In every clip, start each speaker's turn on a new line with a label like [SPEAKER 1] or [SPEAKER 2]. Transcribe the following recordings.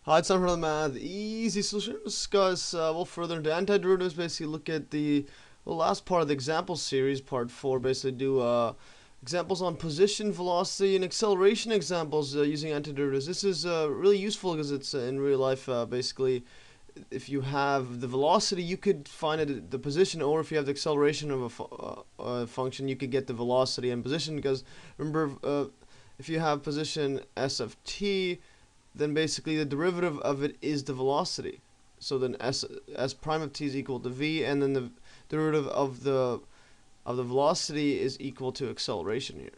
[SPEAKER 1] Hi, it's time for the math. Easy solution. Discuss well further into antiderivatives. Basically, look at the last part of the example series, part 4. Basically, do examples on position, velocity, and acceleration examples using antiderivatives. This is really useful because it's in real life. Basically, if you have the velocity, you could find it the position, or if you have the acceleration of a function, you could get the velocity and position. Because remember, if you have position s of t, then basically the derivative of it is the velocity. So then s prime of t is equal to v, and then the derivative of the velocity is equal to acceleration here.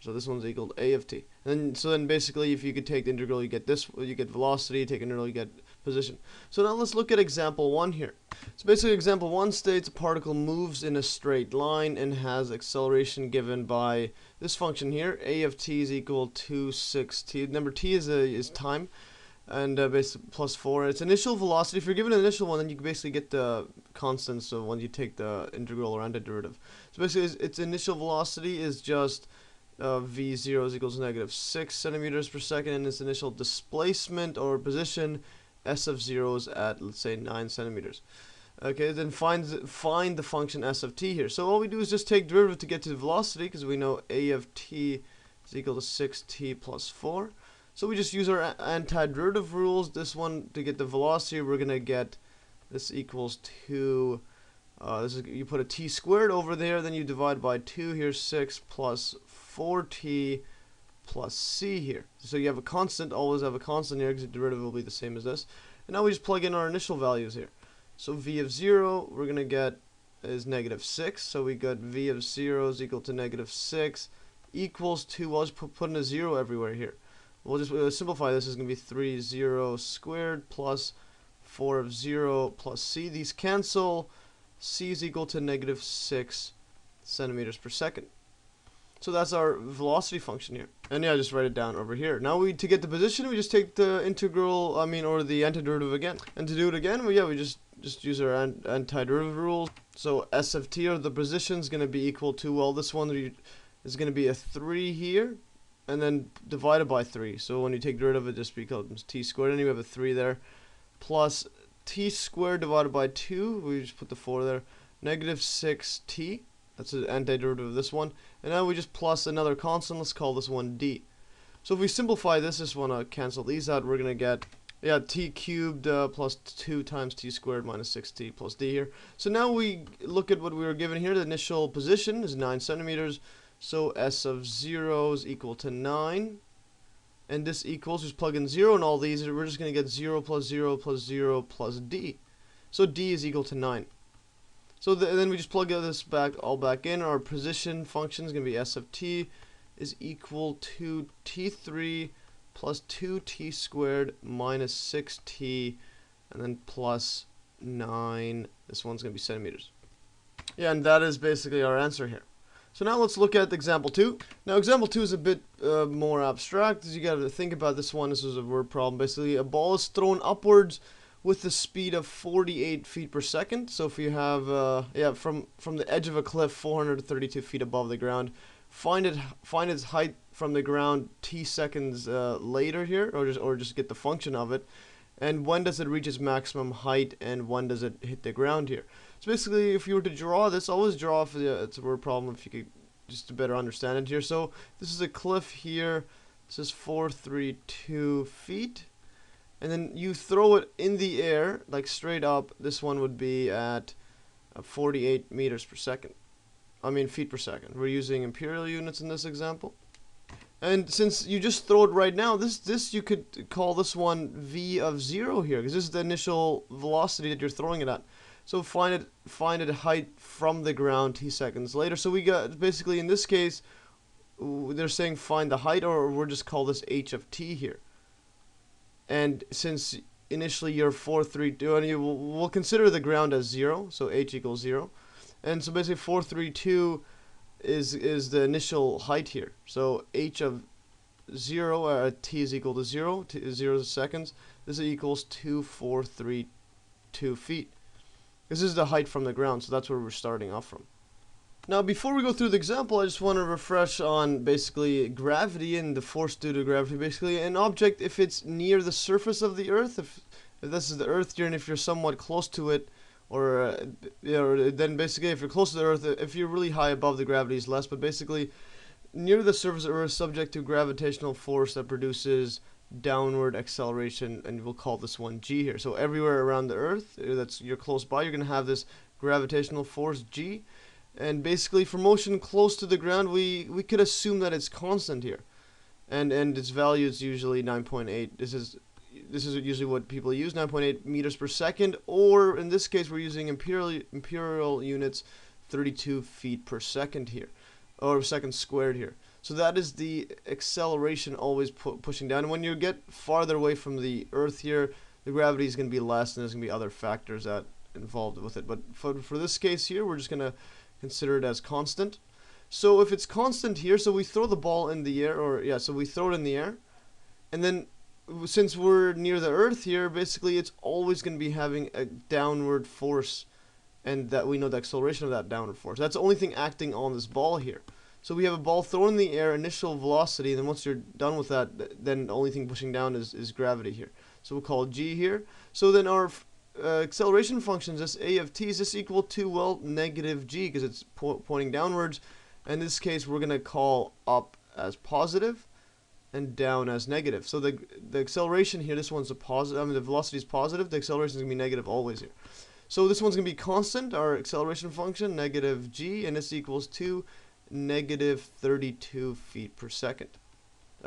[SPEAKER 1] So this one's equal to a of t. And then basically, if you could take the integral, you get this, you get velocity. Take integral, you get position. So now let's look at example 1 here. So basically, example 1 states a particle moves in a straight line and has acceleration given by this function here. A of t is equal to 6t. Number t is time, and basically plus 4. Its initial velocity. If you're given an initial one, then you can basically get the constants of when you take the integral or antiderivative. So basically, its initial velocity is just v0 is equals to negative 6 centimeters per second, and its initial displacement or position s of 0 is at, let's say, 9 centimeters. Okay, then find the function s of t here. So all we do is just take derivative to get to the velocity, because we know a of t is equal to 6t plus 4. So we just use our antiderivative rules. This one, to get the velocity, we're going to get this equals to you put a t squared over there, then you divide by 2 here, 6 plus 4t plus c here. So you have a constant, always have a constant here, because the derivative will be the same as this. And now we just plug in our initial values here. So v of 0, we're going to get is negative 6. So we got v of 0 is equal to negative 6 equals to, well, just put in a 0 everywhere here. We'll just simplify this. Is going to be 3 0 squared plus 4 of 0 plus c. These cancel. C is equal to negative 6 centimeters per second. So that's our velocity function here. And yeah, just write it down over here. Now to get the position, we just take the integral, or the antiderivative again. And to do it again, we just use our antiderivative rules. So s of t, or the position, is going to be equal to, well, this one is going to be a 3 here, and then divided by 3. So when you take derivative, it just becomes t squared, and you have a 3 there, plus t squared divided by 2, we just put the 4 there, negative 6t, that's the antiderivative of this one, and now we just plus another constant, let's call this one d. So if we simplify this, just want to cancel these out, we're going to get, t cubed plus 2 times t squared minus 6t plus d here. So now we look at what we were given here. The initial position is 9 centimeters, so s of 0 is equal to 9. And this equals, just plug in 0 in all these, and we're just going to get 0 plus 0 plus 0 plus d. So d is equal to 9. So then we just plug this all back in. Our position function is going to be s of t is equal to t3 plus 2t squared minus 6t, and then plus 9. This one's going to be centimeters. Yeah, and that is basically our answer here. So now let's look at example 2. Now example 2 is a bit more abstract, as you got to think about this one. This is a word problem. Basically, a ball is thrown upwards with the speed of 48 feet per second. So if you have, from the edge of a cliff 432 feet above the ground, find its height from the ground t seconds later here, or just get the function of it. And when does it reach its maximum height, and when does it hit the ground here? So basically, if you were to draw this, always draw for it's a word problem if you could just to better understand it here. So this is a cliff here. This is 432 feet. And then you throw it in the air, like straight up. This one would be at 48 meters per second. Feet per second. We're using imperial units in this example. And since you just throw it right now, this you could call this one v of 0 here, because this is the initial velocity that you're throwing it at. So find it height from the ground t seconds later. So we got, basically in this case, they're saying find the height, or we'll just call this h of t here. And since initially you're 432, and we'll consider the ground as 0, so h equals 0. And so basically 432 is the initial height here. So h of 0, t is equal to 0, t is 0 seconds. This equals 2432 feet. This is the height from the ground, so that's where we're starting off from. Now, before we go through the example, I just want to refresh on basically gravity and the force due to gravity. Basically, an object, if it's near the surface of the Earth, if this is the Earth here, and if you're somewhat close to it, or then basically if you're close to the Earth, if you're really high above, the gravity is less. But basically, near the surface of the Earth, subject to gravitational force that produces downward acceleration, and we'll call this one G here. So everywhere around the Earth that's you're close by, you're going to have this gravitational force G. And basically, for motion close to the ground, we could assume that it's constant here, and its value is usually 9.8. This is usually what people use, 9.8 meters per second, or in this case, we're using imperial units, 32 feet per second here, or second squared here. So that is the acceleration always pushing down. And when you get farther away from the Earth here, the gravity is going to be less, and there's going to be other factors that involved with it. But for this case here, we're just going to consider it as constant. So if it's constant here, so we throw the ball in the air, so we throw it in the air, and then since we're near the Earth here, basically it's always going to be having a downward force, and that we know the acceleration of that downward force. That's the only thing acting on this ball here. So we have a ball thrown in the air, initial velocity, and then once you're done with that, then the only thing pushing down is gravity here. So we'll call it G here. So then our acceleration functions, this a of t, is this equal to, well, negative g, because it's pointing downwards. In this case, we're going to call up as positive and down as negative. So the acceleration here, this one's a positive, I mean the velocity is positive, the acceleration is going to be negative always here. So this one's going to be constant, our acceleration function, negative g, and this equals to negative 32 feet per second,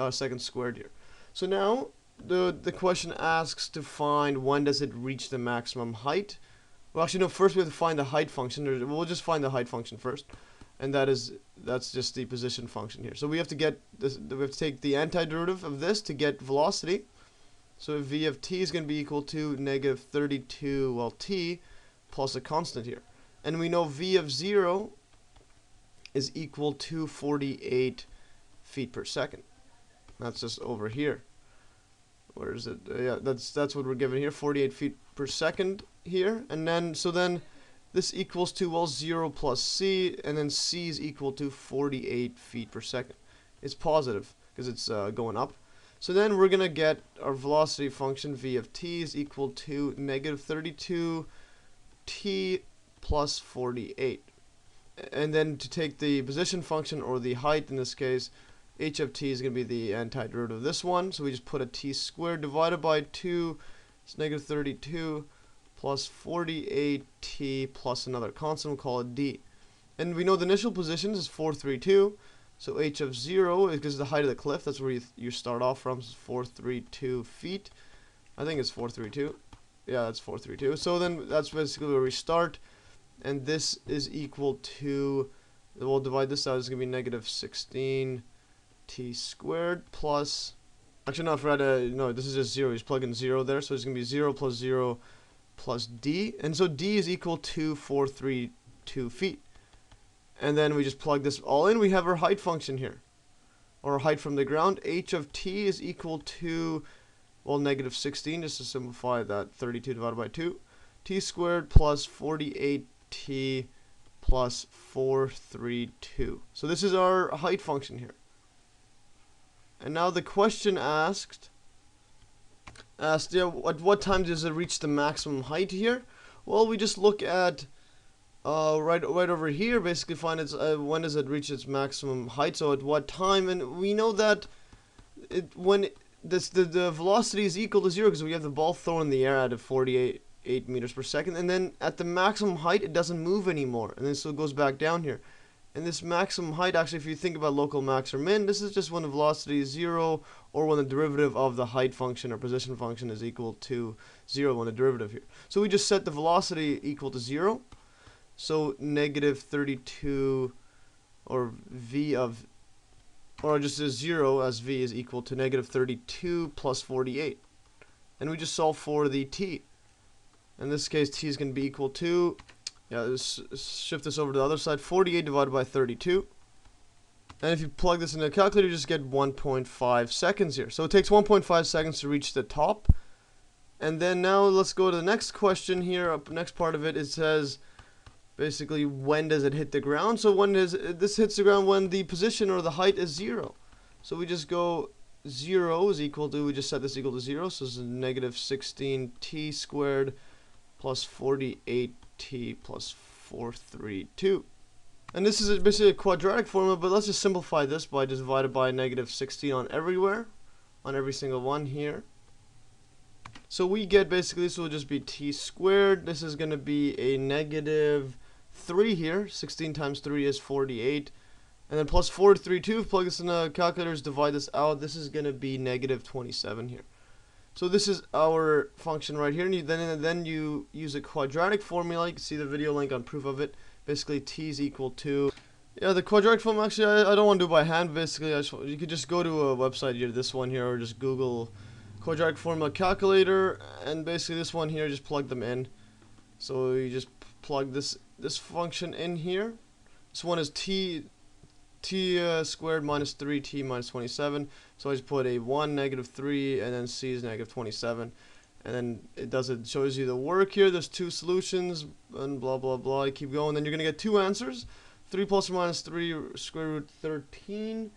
[SPEAKER 1] second squared here. So now the question asks to find when does it reach the maximum height. Well, actually no, first we have to find the height function. We'll just find the height function first, and that's just the position function here. So we have to get this, we have to take the antiderivative of this to get velocity. So v of t is going to be equal to negative 32, well, t plus a constant here, and we know v of 0 is equal to 48 feet per second. That's just over here. Where is it? Yeah, that's what we're given here, 48 feet per second here. And then, so then this equals to, well, 0 plus c, and then c is equal to 48 feet per second. It's positive because it's going up. So then we're going to get our velocity function, v of t is equal to negative 32 t plus 48. And then to take the position function, or the height in this case, h of t is going to be the antiderivative of this one. So we just put a t squared divided by 2. It's negative 32 plus 48t plus another constant. We'll call it d. And we know the initial positions is 432. So h of 0 is because the height of the cliff. That's where you start off from. So 432 feet. I think it's 432. Yeah, that's 432. So then that's basically where we start. And this is equal to, we'll divide this out, it's going to be negative 16 t squared plus, actually no, I forgot no, this is just 0, just plug in 0 there, so it's going to be 0 plus 0 plus d, and so d is equal to 432 feet. And then we just plug this all in, we have our height function here, or height from the ground. H of t is equal to, well, negative 16, just to simplify that, 32 divided by 2, t squared plus 48t plus 432. So this is our height function here. And now the question asked, at what time does it reach the maximum height here? Well, we just look at right over here, basically find its when does it reach its maximum height, so at what time. And we know that the velocity is equal to 0 because we have the ball thrown in the air at 48 meters per second, and then at the maximum height it doesn't move anymore, and then so it goes back down here. And this maximum height, actually, if you think about local max or min, this is just when the velocity is 0, or when the derivative of the height function or position function is equal to 0, when the derivative here. So we just set the velocity equal to 0. So negative 32, or v of, or just as 0 as v is equal to negative 32 plus 48. And we just solve for the t. In this case, t is going to be equal to, let's shift this over to the other side, 48 divided by 32. And if you plug this into a calculator, you just get 1.5 seconds here. So it takes 1.5 seconds to reach the top. And then now let's go to the next question here. Next part of it, it says, basically when does it hit the ground. So when this hits the ground when the position or the height is 0. So we just go 0 is equal to, we just set this equal to 0, so this is negative 16t squared plus 48t plus 432. And this is basically a quadratic formula, but let's just simplify this by just divided by negative 16 on everywhere, on every single one here. So we get basically, this will just be t squared. This is going to be a negative 3 here. 16 times 3 is 48. And then plus 432, plug this in the calculators, divide this out. This is going to be negative 27 here. So this is our function right here. And then you use a quadratic formula. You can see the video link on proof of it. Basically, t is equal to... Yeah, the quadratic formula, actually, I don't want to do it by hand. Basically, you could just go to a website here, this one here, or just Google quadratic formula calculator, and basically this one here, just plug them in. So you just plug this function in here. This one is t squared minus 3t minus 27. So I just put a 1, negative 3, and then c is negative 27. And then it shows you the work here. There's 2 solutions, and blah, blah, blah. You keep going. Then you're going to get 2 answers. 3 plus or minus 3 square root 13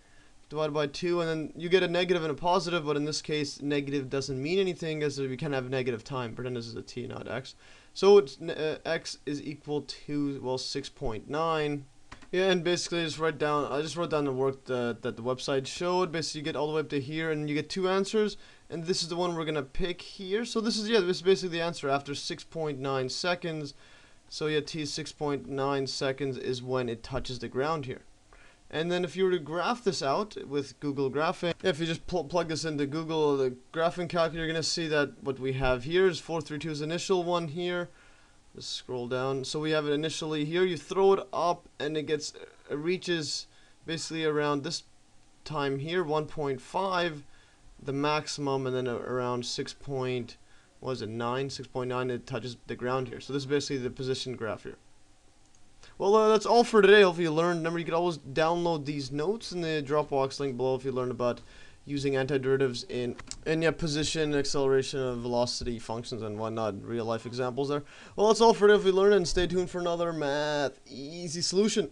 [SPEAKER 1] divided by 2. And then you get a negative and a positive, but in this case, negative doesn't mean anything, as we can have negative time. Pretend this is a t, not x. So it's, x is equal to, well, 6.9. Yeah, and basically I just wrote down the work that the website showed. Basically you get all the way up to here and you get 2 answers, and this is the one we're gonna pick here. So this is basically the answer after 6.9 seconds. So yeah, t is 6.9 seconds is when it touches the ground here. And then if you were to graph this out with Google Graphing, if you just plug this into Google, the graphing calculator, you're gonna see that what we have here is 432's initial one here. Just scroll down. So we have it initially here. You throw it up, and it reaches basically around this time here, 1.5, the maximum, and then around 6.9, it touches the ground here. So this is basically the position graph here. Well, that's all for today. Hopefully you learned. Remember, you can always download these notes in the Dropbox link below if you learned about using antiderivatives in position, acceleration, velocity functions, and whatnot. Real life examples there. Well, that's all for today. If you learned, and stay tuned for another math easy solution.